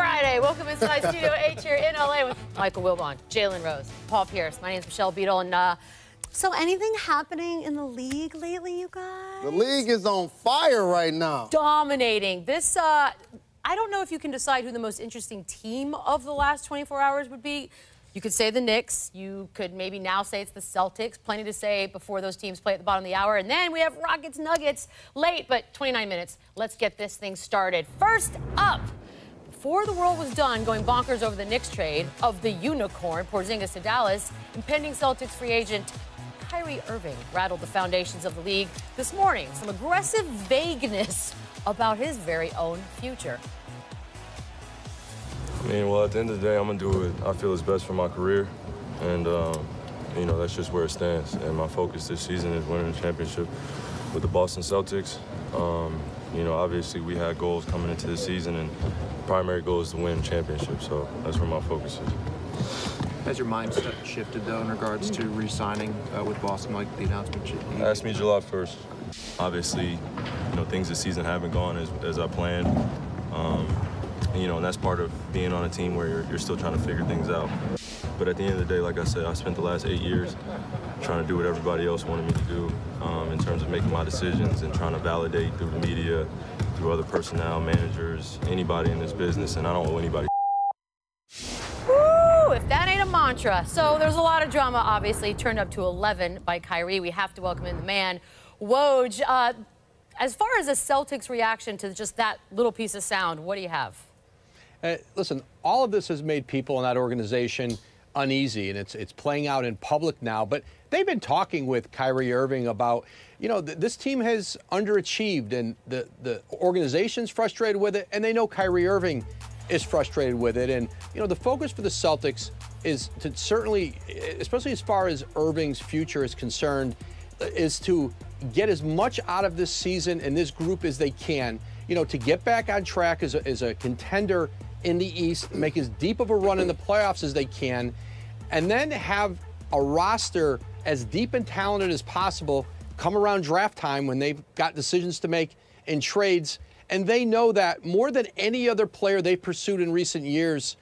Friday. Welcome inside Studio H here in LA with Michael Wilbon, Jalen Rose, Paul Pierce. My name is Michelle Beadle, and so anything happening in the league lately, you guys? The league is on fire right now. Dominating. This, I don't know if you can decide who the most interesting team of the last 24 hours would be. You could say the Knicks. You could maybe now say it's the Celtics. Plenty to say before those teams play at the bottom of the hour. And then we have Rockets, Nuggets late, but 29 minutes. Let's get this thing started. First up, before the world was done going bonkers over the Knicks trade of the unicorn, Porzingis to Dallas, impending Celtics free agent Kyrie Irving rattled the foundations of the league this morning. Some aggressive vagueness about his very own future. I mean, well, at the end of the day, I'm going to do what I feel is best for my career. And, you know, that's just where it stands. And my focus this season is winning the championship with the Boston Celtics. You know, obviously we had goals coming into the season, and the primary goal is to win championship. So that's where my focus is. Has your mindset shifted, though, in regards to re-signing with Boston, like the announcement? Ask me July 1st. Obviously, you know, things this season haven't gone as I planned. You know, and that's part of being on a team where you're still trying to figure things out. But at the end of the day, like I said, I spent the last 8 years trying to do what everybody else wanted me to do in terms of making my decisions and trying to validate through the media, through other personnel, managers, anybody in this business, and I don't owe anybody. Woo, if that ain't a mantra. So there's a lot of drama, obviously, turned up to 11 by Kyrie. We have to welcome in the man, Woj. As far as the Celtics' reaction to just that little piece of sound, what do you have? Listen, all of this has made people in that organization uneasy, and it's playing out in public now. But they've been talking with Kyrie Irving about, you know, this team has underachieved, and the organization's frustrated with it, and they know Kyrie Irving is frustrated with it. And, you know, the focus for the Celtics is to certainly, especially as far as Irving's future is concerned, is to get as much out of this season and this group as they can, you know, to get back on track as a contender in the East, make as deep of a run in the playoffs as they can, and then have a roster as deep and talented as possible come around draft time when they've got decisions to make in trades. And they know that more than any other player they've pursued in recent years,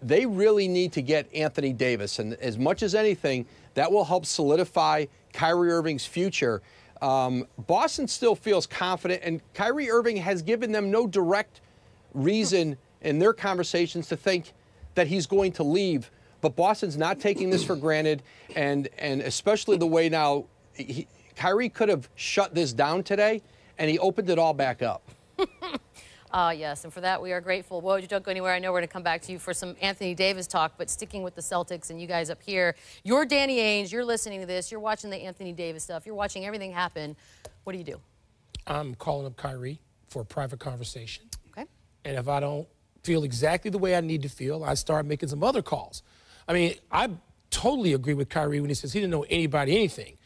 they really need to get Anthony Davis. And as much as anything, that will help solidify Kyrie Irving's future. Boston still feels confident, and Kyrie Irving has given them no direct reason in their conversations to think that he's going to leave. But Boston's not taking this for granted, and especially the way now Kyrie could have shut this down today, and he opened it all back up. Yes, and for that we are grateful. Woj, don't go anywhere. I know we're going to come back to you for some Anthony Davis talk, but sticking with the Celtics and you guys up here, you're Danny Ainge, you're listening to this, you're watching the Anthony Davis stuff, you're watching everything happen. What do you do? I'm calling up Kyrie for a private conversation. Okay. And if I don't feel exactly the way I need to feel, I start making some other calls. I mean, I totally agree with Kyrie when he says he didn't owe anybody anything,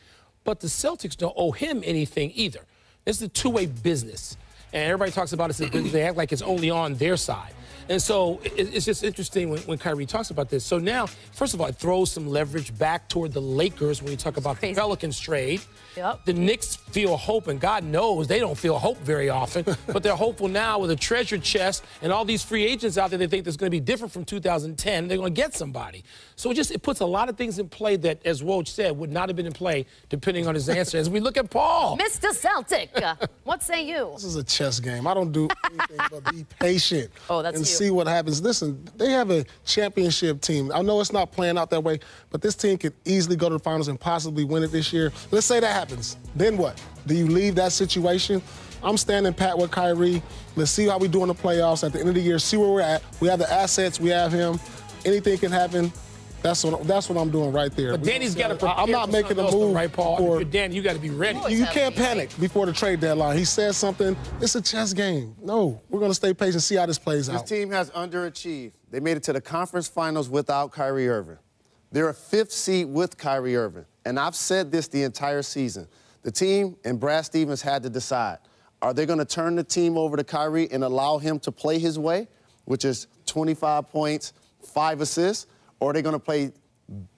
but the Celtics don't owe him anything either. It's a two-way business. And everybody talks about it, they act like it's only on their side. And so it's just interesting when Kyrie talks about this. So now, first of all, it throws some leverage back toward the Lakers when you talk about the Pelicans trade. Yep. The Knicks feel hope, and God knows they don't feel hope very often, but they're hopeful now with a treasure chest and all these free agents out there they think that's going to be different from 2010. They're going to get somebody. So it puts a lot of things in play that, as Woj said, would not have been in play depending on his answer. As we look at Paul. Mr. Celtic, what say you? This is a chess game. I don't do anything but be patient and see what happens. Listen, they have a championship team. I know it's not playing out that way, but this team could easily go to the finals and possibly win it this year. Let's say that happens. Then what? Do you leave that situation? I'm standing pat with Kyrie. Let's see how we do in the playoffs at the end of the year, see where we're at. We have the assets. We have him. Anything can happen. That's what I'm doing right there. But Danny's got to prepare. I'm not making a move. Right, Paul? Danny, you got to be ready. You can't panic before the trade deadline. He says something. It's a chess game. No, we're going to stay patient, see how this plays out. This team has underachieved. They made it to the conference finals without Kyrie Irving. They're a 5th seed with Kyrie Irving. And I've said this the entire season. The team and Brad Stevens had to decide. Are they going to turn the team over to Kyrie and allow him to play his way, which is 25 points, 5 assists, or are they going to play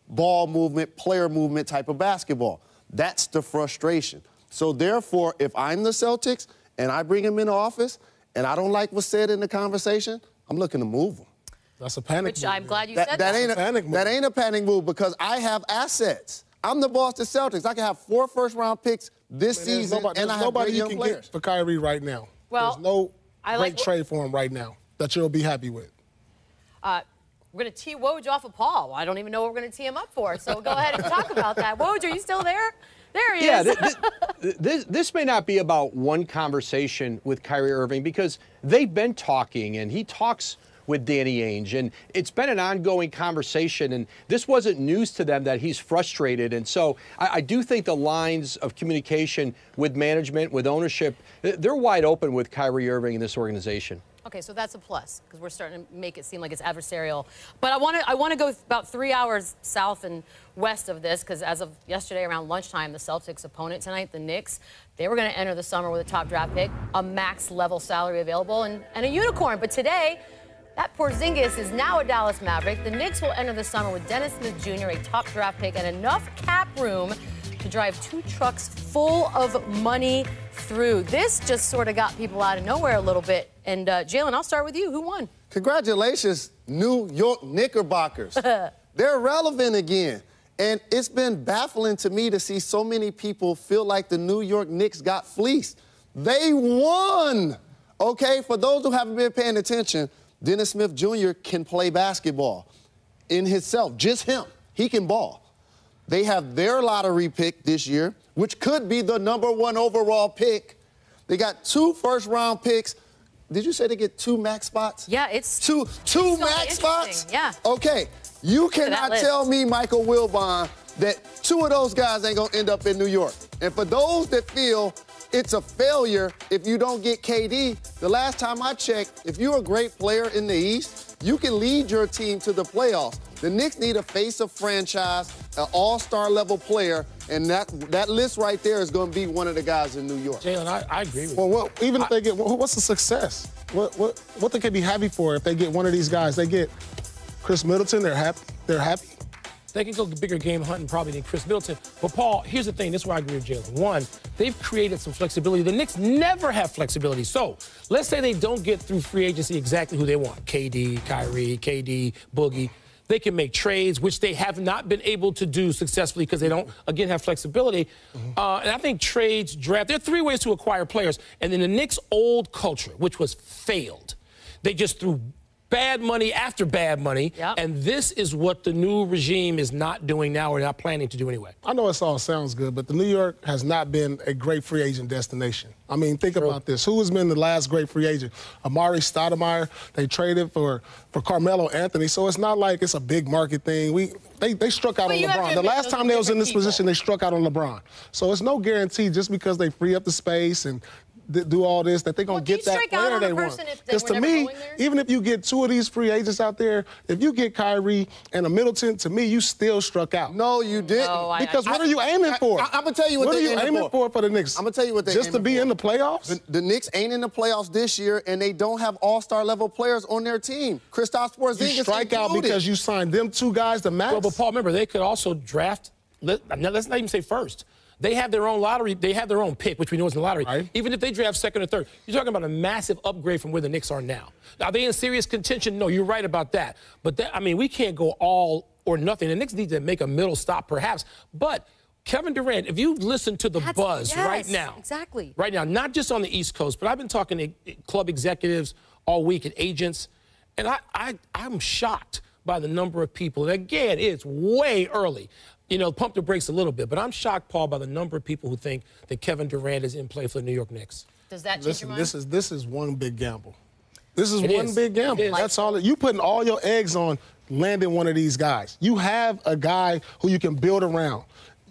ball movement, player movement type of basketball? That's the frustration. So therefore, if I'm the Celtics and I bring him into office and I don't like what's said in the conversation, I'm looking to move them. That's a panic move. Which I'm glad you said that. That ain't a panic move because I have assets. I'm the boss of the Celtics. I can have 4 first-round picks this season, and I have great young players. Get for Kyrie right now. Well, there's no great trade for him right now that you'll be happy with. We're going to tee Woj off of Paul. I don't even know what we're going to tee him up for, so go ahead and talk about that. Woj, are you still there? There he is. This may not be about one conversation with Kyrie Irving because they've been talking, and he talks with Danny Ainge, and it's been an ongoing conversation, and this wasn't news to them that he's frustrated. And so I do think the lines of communication with management, with ownership, they're wide open with Kyrie Irving in this organization. Okay, so that's a plus because we're starting to make it seem like it's adversarial. But I want to go about 3 hours south and west of this because as of yesterday around lunchtime, the Celtics' opponent tonight, the Knicks, they were going to enter the summer with a top draft pick, a max level salary available, and a unicorn. But today, that Porzingis is now a Dallas Maverick. The Knicks will enter the summer with Dennis Smith Jr., a top draft pick, and enough cap room to drive 2 trucks full of money through. This just sort of got people out of nowhere a little bit. And Jalen, I'll start with you. Who won? Congratulations, New York Knickerbockers. They're relevant again. And it's been baffling to me to see so many people feel like the New York Knicks got fleeced. They won. Okay, for those who haven't been paying attention, Dennis Smith Jr. can play basketball in himself, just him. He can ball. They have their lottery pick this year, which could be the #1 overall pick. They got 2 first-round picks. Did you say they get 2 max spots? Yeah, it's two max spots? Yeah. Okay. You cannot tell me, Michael Wilbon, that 2 of those guys ain't going to end up in New York. And for those that feel it's a failure if you don't get KD, the last time I checked, if you're a great player in the East, you can lead your team to the playoffs. The Knicks need a face of franchise, an all-star level player, and that list right there is going to be one of the guys in New York. Jalen, I agree with you. Well, even if they get, what's the success? What they can be happy for if they get one of these guys? They get Chris Middleton, they're happy. They're happy. They can go bigger game hunting probably than Chris Middleton. But, Paul, here's the thing. This is where I agree with Jalen. One, they've created some flexibility. The Knicks never have flexibility. So let's say they don't get through free agency exactly who they want. KD, Kyrie, KD, Boogie. They can make trades, which they have not been able to do successfully because they don't, again, have flexibility. And I think trades, draft, there are 3 ways to acquire players. And then the Knicks' old culture, which was failed, they just threw bad money after bad money, and this is what the new regime is not doing now or not planning to do anyway. I know it all sounds good, but the New York has not been a great free agent destination. I mean, think about this. Who has been the last great free agent? Amari Stoudemire. They traded for Carmelo Anthony, so it's not like it's a big market thing. They struck out on LeBron. The last time they was in this position, they struck out on LeBron. So it's no guarantee just because they free up the space and do all this that they're going to get that player they want. Because to me, even if you get 2 of these free agents out there, if you get Kyrie and a Middleton, to me, you still struck out. No, you didn't. No, because what are you aiming for? I'm going to tell you what they're aiming for the Knicks. I'm going to tell you what they're just to be in the playoffs? The Knicks ain't in the playoffs this year, and they don't have all-star level players on their team. Kristaps Porzingis You strike out because you signed them 2 guys to max? Well, but Paul, remember, they could also draft, let's not even say first. They have their own lottery. They have their own pick, which we know is in the lottery. Right. Even if they draft 2nd or 3rd, you're talking about a massive upgrade from where the Knicks are now. Are they in serious contention? No, you're right about that. But, I mean, we can't go all or nothing. The Knicks need to make a middle stop, perhaps. But Kevin Durant, if you listen to the buzz right now. Exactly. Right now, not just on the East Coast, but I've been talking to club executives all week and agents, and I'm shocked by the number of people. And again, it's way early. You know, pump the brakes a little bit. But I'm shocked, Paul, by the number of people who think that Kevin Durant is in play for the New York Knicks. Does that change your mind? This is one big gamble. This is one big gamble. That's all. You putting all your eggs on landing one of these guys. You have a guy who you can build around.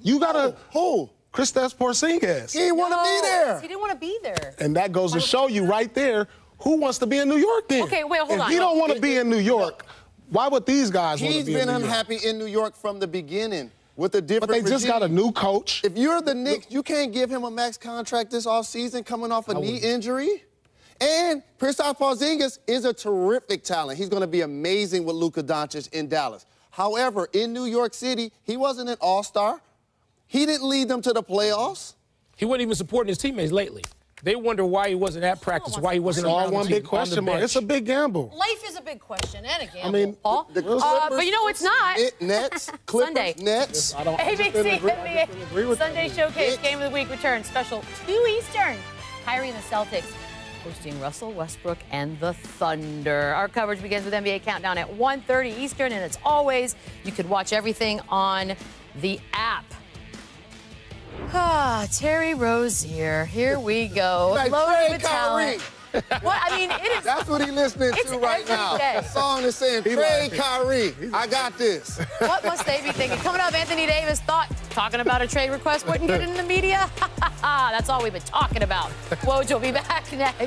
You got to Kristaps Porzingis. He didn't want to be there. He didn't want to be there. And that goes to show you right there who wants to be in New York then. Okay, wait, hold on. If he don't want to be in New York, why would these guys want to be in New York? He's been unhappy in New York from the beginning. With a different But they just got a new coach. If you're the Knicks, you can't give him a max contract this offseason coming off a knee injury. And Kristaps Porzingis is a terrific talent. He's going to be amazing with Luka Doncic in Dallas. However, in New York City, he wasn't an all-star. He didn't lead them to the playoffs. He wasn't even supporting his teammates lately. They wonder why he wasn't at practice, why he wasn't It's all around the one team, big question mark. It's a big gamble. Life is a big question and a gamble. I mean, Paul. But you know it's not. Nets, Clippers, Sunday. Nets. ABC NBA Sunday Showcase Game of the Week returns special 2 Eastern. Kyrie and the Celtics hosting Russell Westbrook and the Thunder. Our coverage begins with NBA Countdown at 1:30 Eastern, and as always, you could watch everything on the app. Terry Rozier, here we go. Like, Loaded with Kyrie. talent. What? I mean, it is. That's what he's listening to right now. Day. The song is saying, trade Kyrie. I got this. What must they be thinking? Coming up, Anthony Davis thought talking about a trade request wouldn't get it in the media. That's all we've been talking about. Woj will be back next.